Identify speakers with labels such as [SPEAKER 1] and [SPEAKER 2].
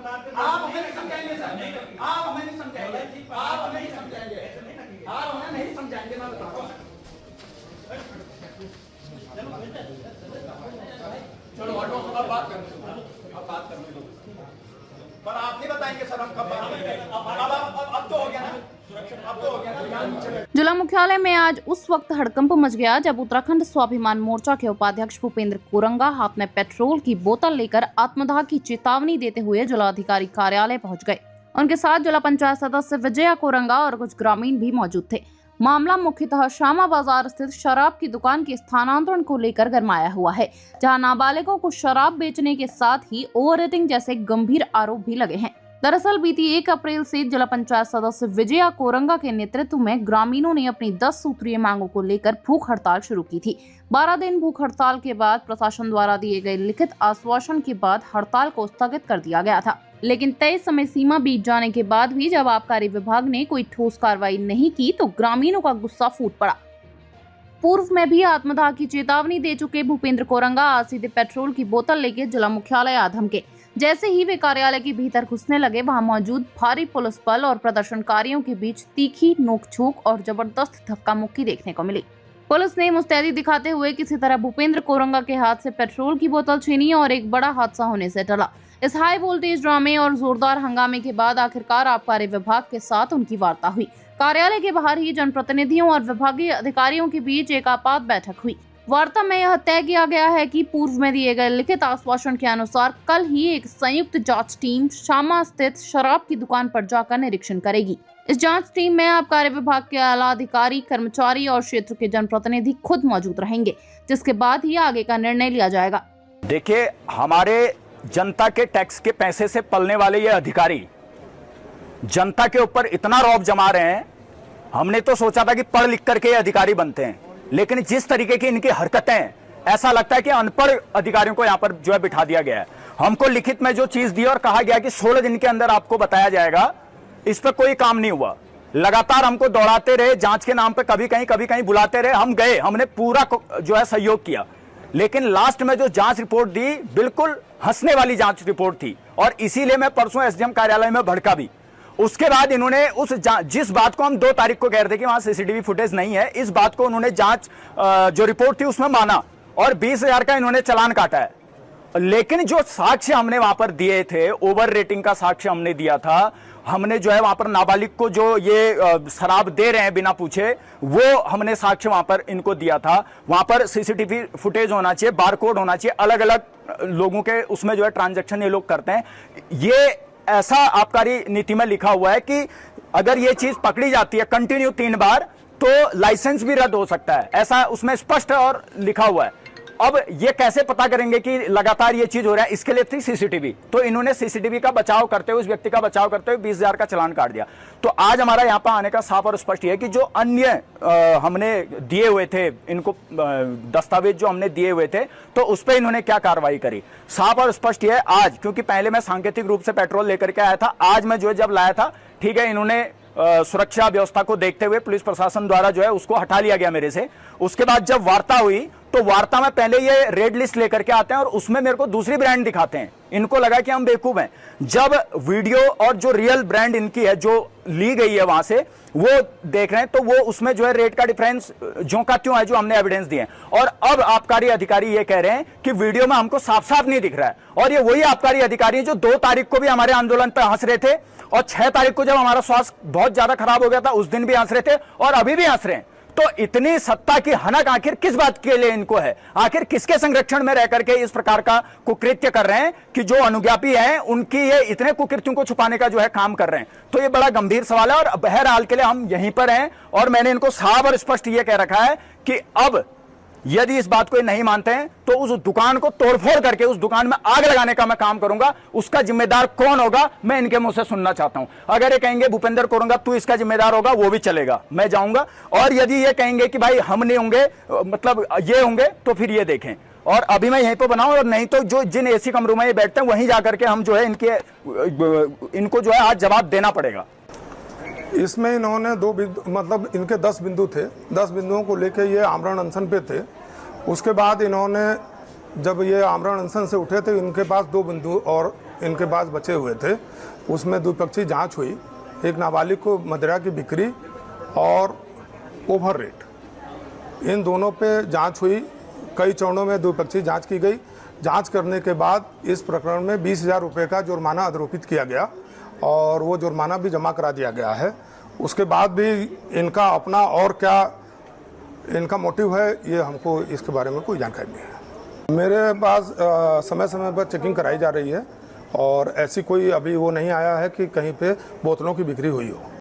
[SPEAKER 1] आप हमें नहीं समझाएंगे सर, आप हमें नहीं समझाएंगे, आप हमें नहीं समझाएंगे, आप हमें नहीं समझाएंगे, मैं बता रहा हूँ। चलो हटो, अब बात करने दो, पर आप नहीं बताएंगे सर हम कब बात करेंगे। अब तो हो गया ना, अब तो हो गया ना।
[SPEAKER 2] जिला मुख्यालय में आज उस वक्त हड़कंप मच गया जब उत्तराखंड स्वाभिमान मोर्चा के उपाध्यक्ष भूपेंद्र कोरंगा हाथ में पेट्रोल की बोतल लेकर आत्मदाह की चेतावनी देते हुए जिलाधिकारी कार्यालय पहुंच गए। उनके साथ जिला पंचायत सदस्य विजया कोरंगा और कुछ ग्रामीण भी मौजूद थे। मामला मुख्यतः श्यामा बाजार स्थित शराब की दुकान के स्थानांतरण को लेकर गरमाया हुआ है, जहां नाबालिगों को शराब बेचने के साथ ही ओवर रेटिंग जैसे गंभीर आरोप भी लगे हैं। दरअसल बीती 1 अप्रैल से जिला पंचायत सदस्य विजया कोरंगा के नेतृत्व में ग्रामीणों ने अपनी 10 सूत्रीय मांगों को लेकर भूख हड़ताल शुरू की थी। 12 दिन भूख हड़ताल के बाद प्रशासन द्वारा दिए गए लिखित आश्वासन के बाद हड़ताल को स्थगित कर दिया गया था, लेकिन तय समय सीमा बीत जाने के बाद भी जब आबकारी विभाग ने कोई ठोस कार्रवाई नहीं की तो ग्रामीणों का गुस्सा फूट पड़ा। पूर्व में भी आत्मदाह की चेतावनी दे चुके भूपेंद्र कोरंगा आज सीधे पेट्रोल की बोतल लेकर जिला मुख्यालय आ धमके। जैसे ही वे कार्यालय के भीतर घुसने लगे, वहां मौजूद भारी पुलिस बल और प्रदर्शनकारियों के बीच तीखी नोकझोंक और जबरदस्त धक्का मुक्की देखने को मिली। पुलिस ने मुस्तैदी दिखाते हुए किसी तरह भूपेंद्र कोरंगा के हाथ से पेट्रोल की बोतल छीनी और एक बड़ा हादसा होने से टला। इस हाई वोल्टेज ड्रामे और जोरदार हंगामे के बाद आखिरकार आबकारी विभाग के साथ उनकी वार्ता हुई। कार्यालय के बाहर ही जनप्रतिनिधियों और विभागीय अधिकारियों के बीच एक आपात बैठक हुई। वार्ता में यह तय किया गया है कि पूर्व में दिए गए लिखित आश्वासन के अनुसार कल ही एक संयुक्त जांच टीम श्यामा स्थित शराब की दुकान पर जाकर निरीक्षण करेगी। इस जांच टीम में आबकारी विभाग के आला अधिकारी, कर्मचारी और क्षेत्र के जनप्रतिनिधि खुद मौजूद रहेंगे, जिसके बाद ही आगे का निर्णय लिया जाएगा।
[SPEAKER 3] देखिए, हमारे जनता के टैक्स के पैसे से पलने वाले ये अधिकारी जनता के ऊपर इतना रौब जमा रहे हैं। हमने तो सोचा था कि पढ़ लिख करके ये अधिकारी बनते हैं, लेकिन जिस तरीके की इनकी हरकतें हैं, ऐसा लगता है कि अनपढ़ अधिकारियों को यहां पर जो है बिठा दिया गया है। हमको लिखित में जो चीज दी और कहा गया कि 16 दिन के अंदर आपको बताया जाएगा, इस पर कोई काम नहीं हुआ। लगातार हमको दौड़ाते रहे, जांच के नाम पे कभी कहीं बुलाते रहे। हम गए, हमने पूरा जो है सहयोग किया, लेकिन लास्ट में जो जांच रिपोर्ट दी बिल्कुल हंसने वाली जांच रिपोर्ट थी और इसीलिए मैं परसों एसडीएम कार्यालय में भड़का भी। उसके बाद इन्होंने जिस बात को हम 2 तारीख को कह रहे थे कि वहां सीसीटीवी फुटेज नहीं है, इस बात को उन्होंने जांच जो रिपोर्ट थी उसमें माना और 20,000 का इन्होंने चालान काटा है। लेकिन जो साक्ष्य हमने वहां पर दिए थे, ओवर रेटिंग का साक्ष्य हमने दिया था। हमने जो है वहां पर नाबालिग को जो ये शराब दे रहे हैं बिना पूछे, वो हमने साक्ष्य वहां पर इनको दिया था। वहां पर सीसीटीवी फुटेज होना चाहिए, बारकोड होना चाहिए, अलग अलग लोगों के उसमें जो है ट्रांजैक्शन ये लोग करते हैं। ये ऐसा आबकारी नीति में लिखा हुआ है कि अगर ये चीज पकड़ी जाती है कंटिन्यू 3 बार तो लाइसेंस भी रद्द हो सकता है, ऐसा उसमें स्पष्ट और लिखा हुआ है। अब ये कैसे पता करेंगे कि लगातार ये चीज हो रहा है? इसके लिए थी सीसीटीवी, तो इन्होंने सीसीटीवी का बचाव करते हुए, उस व्यक्ति का बचाव करते हुए 20,000 का चालान काट दिया। तो आज हमारा यहाँ पर आने का साफ और स्पष्ट है कि जो अन्य हमने दिए हुए थे इनको दस्तावेज जो हमने दिए हुए थे, तो उस पर इन्होंने क्या कार्रवाई करी, साफ और स्पष्ट है आज। क्योंकि पहले मैं सांकेतिक रूप से पेट्रोल लेकर के आया था, आज मैं जो है जब लाया था, ठीक है, इन्होंने सुरक्षा व्यवस्था को देखते हुए पुलिस प्रशासन द्वारा जो है उसको हटा लिया गया मेरे से। उसके बाद जब वार्ता हुई तो वार्ता में पहले ये रेड लिस्ट लेकर के आते हैं और उसमें मेरे को दूसरी ब्रांड दिखाते हैं। इनको लगा कि हम बेवकूफ हैं। जब वीडियो और जो रियल ब्रांड इनकी है जो ली गई है वहां से, वो देख रहे हैं तो वो उसमें जो है रेट का डिफरेंस ज्यों का त्यों है, जो हमने एविडेंस दिए। और अब आबकारी अधिकारी ये कह रहे हैं कि वीडियो में हमको साफ साफ नहीं दिख रहा है। और ये वही आबकारी अधिकारी जो 2 तारीख को भी हमारे आंदोलन पर हंस रहे थे और 6 तारीख को जब हमारा स्वास्थ्य बहुत ज्यादा खराब हो गया था उस दिन भी हंस रहे थे और अभी भी हंस रहे हैं। तो इतनी सत्ता की हनक आखिर किस बात के लिए इनको है? आखिर किसके संरक्षण में रह करके इस प्रकार का कुकृत्य कर रहे हैं कि जो अनुज्ञापी हैं उनकी ये इतने कुकृत्यों को छुपाने का जो है काम कर रहे हैं? तो ये बड़ा गंभीर सवाल है और बहरहाल के लिए हम यहीं पर हैं और मैंने इनको साफ और स्पष्ट ये कह रखा है कि अब यदि इस बात को नहीं मानते हैं तो उस दुकान को तोड़फोड़ करके उस दुकान में आग लगाने का मैं काम करूंगा। उसका जिम्मेदार कौन होगा मैं इनके मुंह से सुनना चाहता हूं। अगर ये कहेंगे भूपेंद्र कोरंगा तू इसका जिम्मेदार होगा, वो भी चलेगा, मैं जाऊंगा। और यदि ये कहेंगे कि भाई हम नहीं होंगे, मतलब ये होंगे, तो फिर ये देखें। और अभी मैं यहीं पर बनाऊं और नहीं तो जो जिन एसी कमरों में ये बैठते हैं वहीं जाकर के हम जो है इनको जो है आज जवाब देना पड़ेगा।
[SPEAKER 4] इसमें इन्होंने 2 मतलब इनके 10 बिंदु थे। 10 बिंदुओं को लेकर ये आमरण अनशन पे थे। उसके बाद इन्होंने जब ये आमरण अनशन से उठे थे इनके पास 2 बिंदु और इनके पास बचे हुए थे उसमें द्विपक्षीय जांच हुई। एक नाबालिग को मदिरा की बिक्री और ओवर रेट, इन दोनों पे जांच हुई। कई चरणों में द्विपक्षीय जांच की गई। जांच करने के बाद इस प्रकरण में 20,000 रुपये का जुर्माना आरोपित किया गया और वो जुर्माना भी जमा करा दिया गया है। उसके बाद भी इनका अपना और क्या इनका मोटिव है, ये हमको इसके बारे में कोई जानकारी नहीं है। मेरे पास समय समय पर चेकिंग कराई जा रही है और ऐसी कोई अभी वो नहीं आया है कि कहीं पे बोतलों की बिक्री हुई हो।